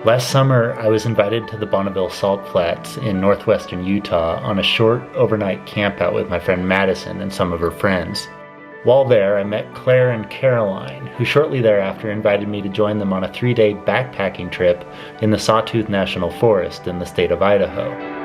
Last summer, I was invited to the Bonneville Salt Flats in northwestern Utah on a short overnight campout with my friend Madison and some of her friends. While there, I met Claire and Caroline, who shortly thereafter invited me to join them on a 3-day backpacking trip in the Sawtooth National Forest in the state of Idaho.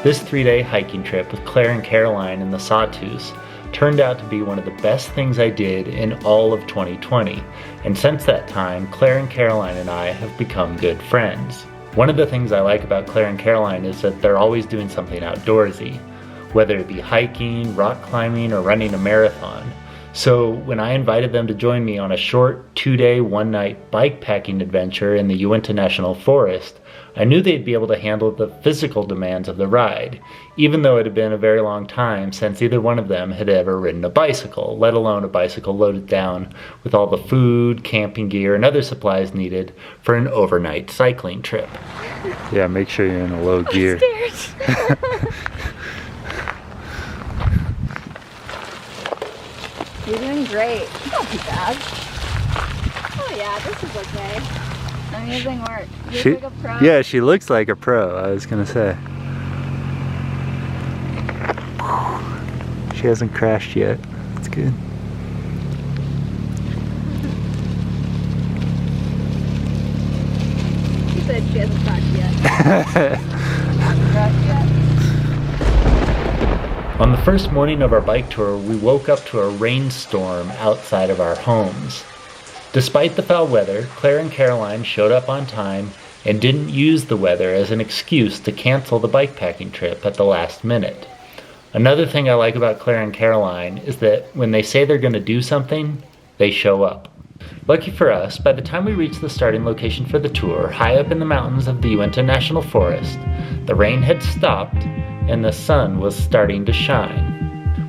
This 3-day hiking trip with Claire and Caroline in the Sawtooths turned out to be one of the best things I did in all of 2020, and since that time, Claire and Caroline and I have become good friends. One of the things I like about Claire and Caroline is that they're always doing something outdoorsy, whether it be hiking, rock climbing, or running a marathon. So when I invited them to join me on a short 2-day, 1-night bikepacking adventure in the Uinta National Forest, I knew they'd be able to handle the physical demands of the ride, even though it had been a very long time since either one of them had ever ridden a bicycle, let alone a bicycle loaded down with all the food, camping gear, and other supplies needed for an overnight cycling trip. Yeah, make sure you're in a low gear. You're doing great. Not too bad. Oh yeah, this is okay. I'm using work. You look like a pro. Yeah, she looks like a pro, I was gonna say. She hasn't crashed yet. That's good. She said she hasn't crashed yet. Hasn't crashed yet. On the first morning of our bike tour, we woke up to a rainstorm outside of our homes. Despite the foul weather, Claire and Caroline showed up on time and didn't use the weather as an excuse to cancel the bikepacking trip at the last minute. Another thing I like about Claire and Caroline is that when they say they're going to do something, they show up. Lucky for us, by the time we reached the starting location for the tour, high up in the mountains of the Uinta National Forest, the rain had stopped and the sun was starting to shine.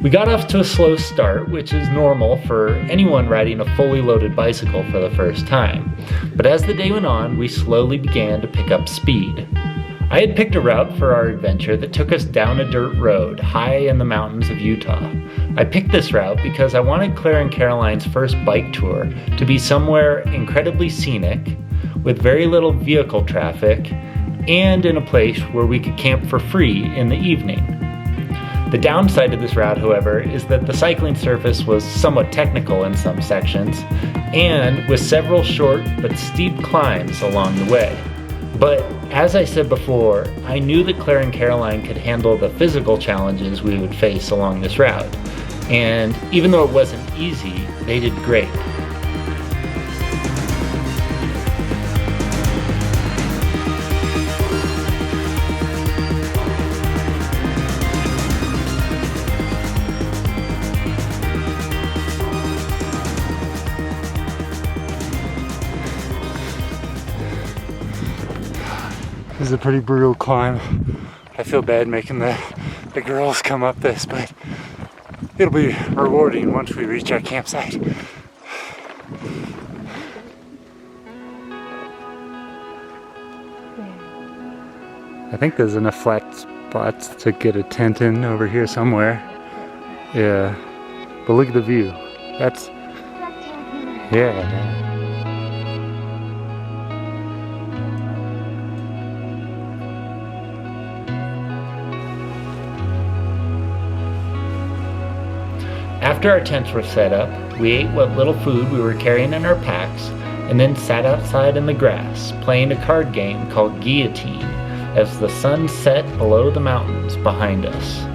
We got off to a slow start, which is normal for anyone riding a fully loaded bicycle for the first time. But as the day went on, we slowly began to pick up speed. I had picked a route for our adventure that took us down a dirt road high in the mountains of Utah. I picked this route because I wanted Claire and Caroline's first bike tour to be somewhere incredibly scenic, with very little vehicle traffic, and in a place where we could camp for free in the evening. The downside of this route, however, is that the cycling surface was somewhat technical in some sections, and with several short but steep climbs along the way. But as I said before, I knew that Claire and Caroline could handle the physical challenges we would face along this route, and even though it wasn't easy, they did great. This is a pretty brutal climb. I feel bad making the girls come up this, but it'll be rewarding once we reach our campsite. I think there's enough flat spots to get a tent in over here somewhere. Yeah, but look at the view. That's, yeah. After our tents were set up, we ate what little food we were carrying in our packs and then sat outside in the grass playing a card game called Guillotine as the sun set below the mountains behind us.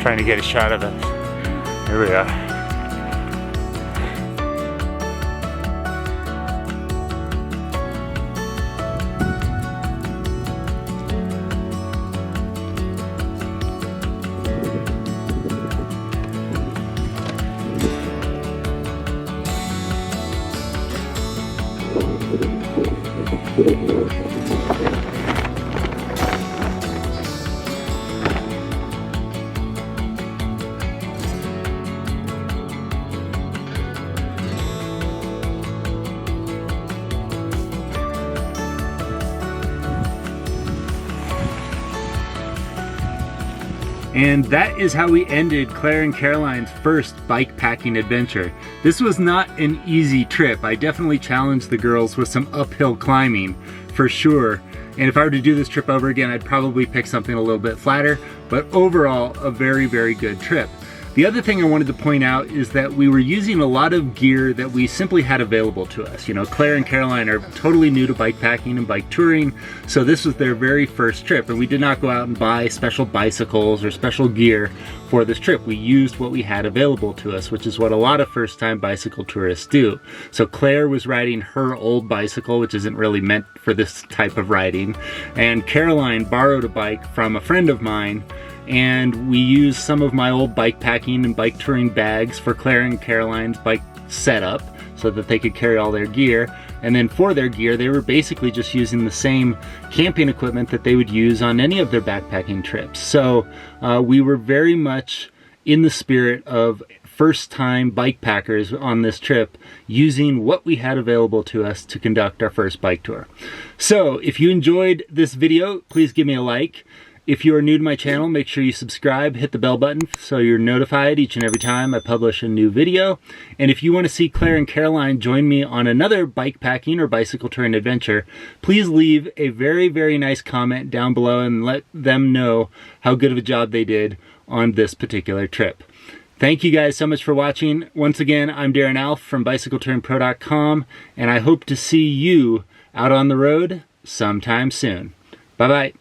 Trying to get a shot of it. Here we are. And that is how we ended Claire and Caroline's first bike packing adventure. This was not an easy trip. I definitely challenged the girls with some uphill climbing, for sure. And if I were to do this trip over again, I'd probably pick something a little bit flatter, but overall, a very, very good trip. The other thing I wanted to point out is that we were using a lot of gear that we simply had available to us. You know, Claire and Caroline are totally new to bike packing and bike touring, so this was their very first trip, and we did not go out and buy special bicycles or special gear for this trip. We used what we had available to us, which is what a lot of first-time bicycle tourists do. So Claire was riding her old bicycle, which isn't really meant for this type of riding, and Caroline borrowed a bike from a friend of mine, and we used some of my old bike packing and bike touring bags for Claire and Caroline's bike setup so that they could carry all their gear. And then for their gear, they were basically just using the same camping equipment that they would use on any of their backpacking trips. So we were very much in the spirit of first-time bike packers on this trip, using what we had available to us to conduct our first bike tour. So if you enjoyed this video, please give me a like. If you are new to my channel, make sure you subscribe, hit the bell button so you're notified each and every time I publish a new video. And if you want to see Claire and Caroline join me on another bike packing or bicycle touring adventure, please leave a very, very nice comment down below and let them know how good of a job they did on this particular trip. Thank you guys so much for watching. Once again, I'm Darren Alf from BicycleTouringPro.com, and I hope to see you out on the road sometime soon. Bye-bye.